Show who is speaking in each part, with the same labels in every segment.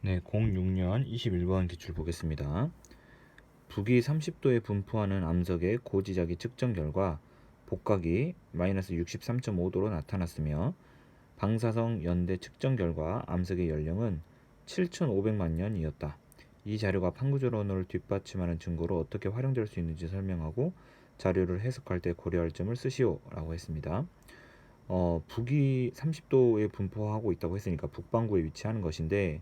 Speaker 1: 네, 06년 21번 기출 보겠습니다. 북위 30도에 분포하는 암석의 고지자기 측정 결과 복각이 마이너스 63.5도로 나타났으며 방사성 연대 측정 결과 암석의 연령은 7,500만 년이었다. 이 자료가 판구조론을 뒷받침하는 증거로 어떻게 활용될 수 있는지 설명하고 자료를 해석할 때 고려할 점을 쓰시오 라고 했습니다. 북위 30도에 분포하고 있다고 했으니까 북반구에 위치하는 것인데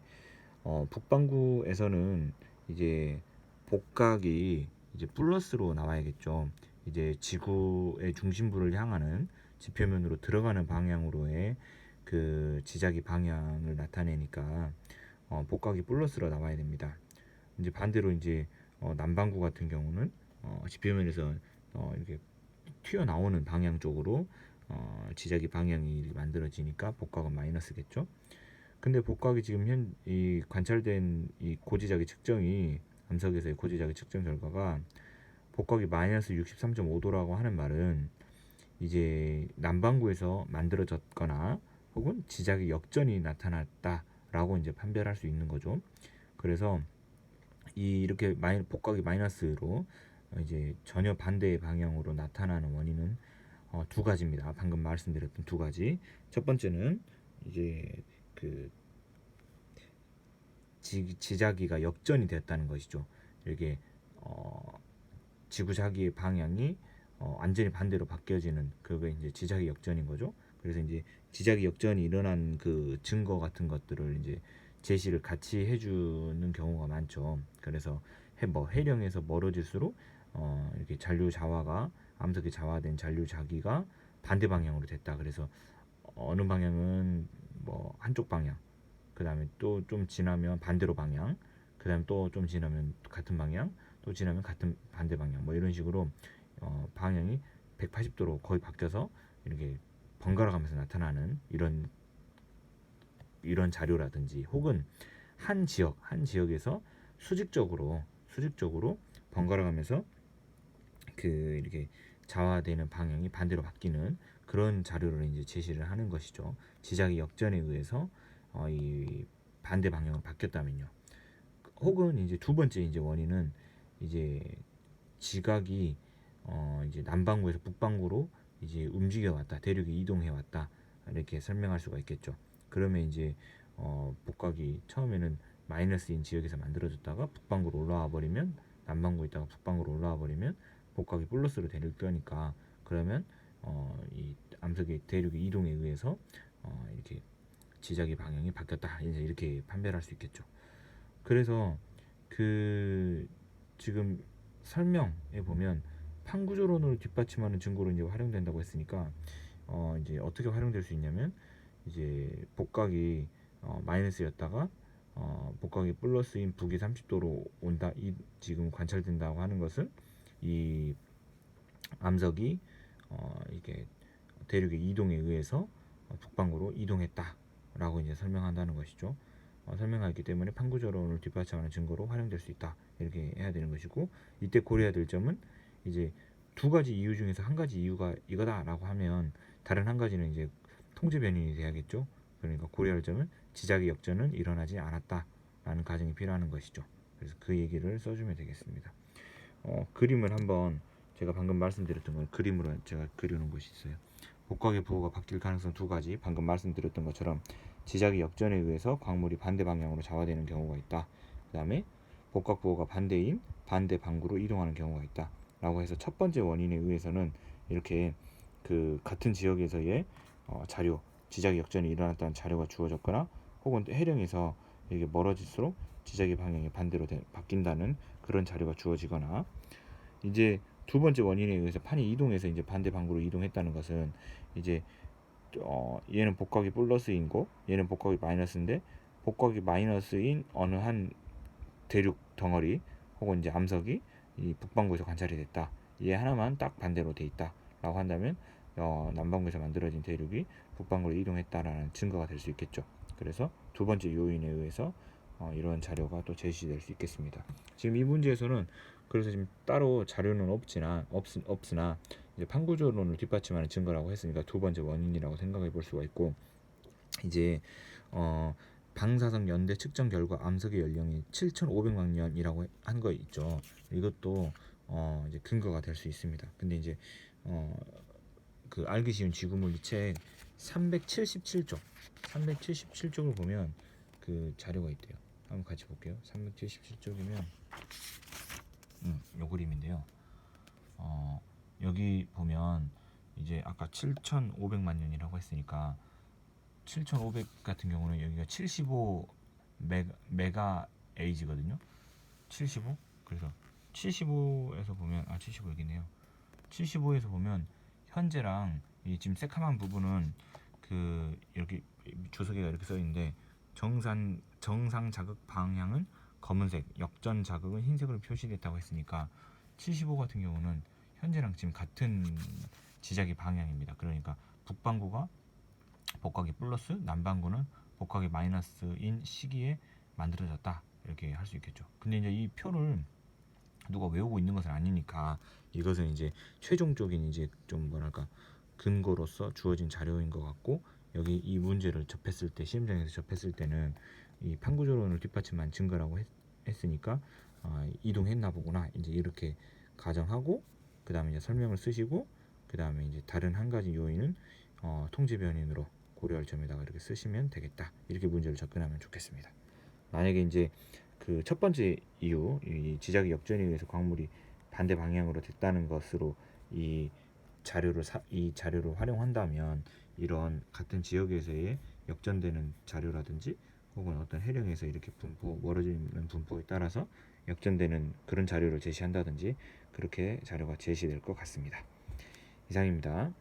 Speaker 1: 북반구에서는 이제 복각이 이제 플러스로 나와야겠죠. 이제 지구의 중심부를 향하는 지표면으로 들어가는 방향으로의 그 지자기 방향을 나타내니까 복각이 플러스로 나와야 됩니다. 이제 반대로 이제 남반구 같은 경우는 지표면에서 이렇게 튀어나오는 방향 쪽으로 지자기 방향이 만들어지니까 복각은 마이너스겠죠. 근데 복각이 지금 이 관찰된 이 고지자기 측정이 암석에서의 고지자기 측정 결과가 복각이 마이너스 63.5도라고 하는 말은 이제 남반구에서 만들어졌거나 혹은 지자기 역전이 나타났다라고 이제 판별할 수 있는 거죠. 그래서 이렇게 복각이 마이너스로 이제 전혀 반대의 방향으로 나타나는 원인은 두 가지입니다. 방금 말씀드렸던 두 가지. 첫 번째는 이제 그 지자기가 역전이 됐다는 것이죠. 이렇게 지구자기의 방향이 완전히 반대로 바뀌어지는 그게 이제 지자기 역전인 거죠. 그래서 이제 지자기 역전이 일어난 그 증거 같은 것들을 이제 제시를 같이 해주는 경우가 많죠. 그래서 해령에서 멀어질수록 이렇게 잔류 자화가 암석이 자화된 잔류 자기가 반대 방향으로 됐다. 그래서 어느 방향은 뭐 한쪽 방향, 그 다음에 또 좀 지나면 반대로 방향, 그 다음에 또 좀 지나면 같은 방향, 또 지나면 같은 반대 방향, 뭐 이런 식으로 방향이 180도로 거의 바뀌어서 이렇게 번갈아 가면서 나타나는 이런 자료라든지, 혹은 한 지역에서 수직적으로 번갈아 가면서 그 이렇게 자화되는 방향이 반대로 바뀌는 그런 자료를 이제 제시를 하는 것이죠. 지자기 역전에 의해서 이 반대 방향으로 바뀌었다면요. 혹은 이제 두 번째 이제 원인은 이제 지각이 이제 남반구에서 북반구로 이제 움직여 왔다, 대륙이 이동해 왔다, 이렇게 설명할 수가 있겠죠. 그러면 이제 복각이 처음에는 마이너스인 지역에서 만들어졌다가 북반구로 올라와 버리면, 남반구에 있다가 북반구로 올라와 버리면 복각이 플러스로 될 거니까, 그러면 이 암석의 대륙의 이동에 의해서 이렇게 지자기 방향이 바뀌었다, 이제 이렇게 판별할 수 있겠죠. 그래서 그 지금 설명에 보면 판구조론을 뒷받침하는 증거로 이제 활용된다고 했으니까 이제 어떻게 활용될 수 있냐면, 이제 복각이 마이너스였다가 복각이 플러스인 북위 30도로 온다, 이 지금 관찰된다고 하는 것은 이 암석이 이게 대륙의 이동에 의해서 북방구로 이동했다라고 이제 설명한다는 것이죠. 설명하기 때문에 판구조론을 뒷받침하는 증거로 활용될 수 있다, 이렇게 해야 되는 것이고, 이때 고려해야 될 점은 이제 두 가지 이유 중에서 한 가지 이유가 이거다라고 하면 다른 한 가지는 이제 통제 변인이 돼야겠죠. 그러니까 고려할 점은 지자기 역전은 일어나지 않았다라는 가정이 필요한 것이죠. 그래서 그 얘기를 써주면 되겠습니다. 그림을 한번, 제가 방금 말씀드렸던 걸 그림으로 제가 그려놓은 것이 있어요. 복각의 부호가 바뀔 가능성 두 가지. 방금 말씀드렸던 것처럼 지자기 역전에 의해서 광물이 반대 방향으로 자화되는 경우가 있다. 그 다음에 복각 부호가 반대인 반대 방구로 이동하는 경우가 있다 라고 해서, 첫 번째 원인에 의해서는 이렇게 그 같은 지역에서의 자료, 지자기 역전이 일어났다는 자료가 주어졌거나, 혹은 해령에서 이게 멀어질수록 지자기 방향이 반대로 바뀐다는 그런 자료가 주어지거나, 이제 두 번째 원인에 의해서 판이 이동해서 이제 반대 방구로 이동했다는 것은, 이제 얘는 복각이 플러스인 거, 얘는 복각이 마이너스인데, 복각이 마이너스인 어느 한 대륙 덩어리 혹은 이제 암석이 이 북반구에서 관찰이 됐다, 얘 하나만 딱 반대로 돼 있다라고 한다면 남반구에서 만들어진 대륙이 북반구로 이동했다라는 증거가 될 수 있겠죠. 그래서 두 번째 요인에 의해서 이런 자료가 또 제시될 수 있겠습니다. 지금 이 문제에서는 그래서 지금 따로 자료는 없으나 이제 판구조론을 뒷받침하는 증거라고 했으니까 두 번째 원인이라고 생각해 볼 수가 있고, 이제 방사성 연대 측정 결과 암석의 연령이 7,500만 년이라고 한 거 있죠. 이것도 이제 근거가 될 수 있습니다. 근데 이제 그 알기 쉬운 지구물리 책 377쪽을 보면 그 자료가 있대요. 한번 같이 볼게요. 377쪽이면 요 그림인데요. 여기 보면 이제 아까 7,500만 년이라고 했으니까 7,500 같은 경우는 여기가 75 메가 에이지거든요. 75. 그래서 75에서 보면 75 여기 있네요. 75에서 보면 현재랑 이 지금 새카만 부분은 그 이렇게 주석이가 이렇게 써 있는데 정상 자극 방향은 검은색, 역전 자극은 흰색으로 표시됐다고 했으니까 75 같은 경우는 현재랑 지금 같은 지자기 방향입니다. 그러니까 북반구가 복각이 플러스, 남반구는 복각이 마이너스인 시기에 만들어졌다. 이렇게 할 수 있겠죠. 근데 이제 이 표를 누가 외우고 있는 것은 아니니까 이것은 이제 최종적인 이제 좀 뭐랄까 근거로서 주어진 자료인 것 같고, 여기 이 문제를 접했을 때 시험장에서 접했을 때는 이 판구조론을 뒷받침한 증거라고 했으니까 이동했나 보구나 이제 이렇게 가정하고, 그 다음에 이제 설명을 쓰시고, 그 다음에 이제 다른 한 가지 요인은 통제 변인으로 고려할 점에다가 이렇게 쓰시면 되겠다. 이렇게 문제를 접근하면 좋겠습니다. 만약에 이제 그 첫 번째 이유, 이 지작의 역전에 의해서 광물이 반대 방향으로 됐다는 것으로 이 자료를 활용한다면, 이런 같은 지역에서의 역전되는 자료라든지 혹은 어떤 해령에서 이렇게 멀어지는 분포에 따라서 역전되는 그런 자료를 제시한다든지 그렇게 자료가 제시될 것 같습니다. 이상입니다.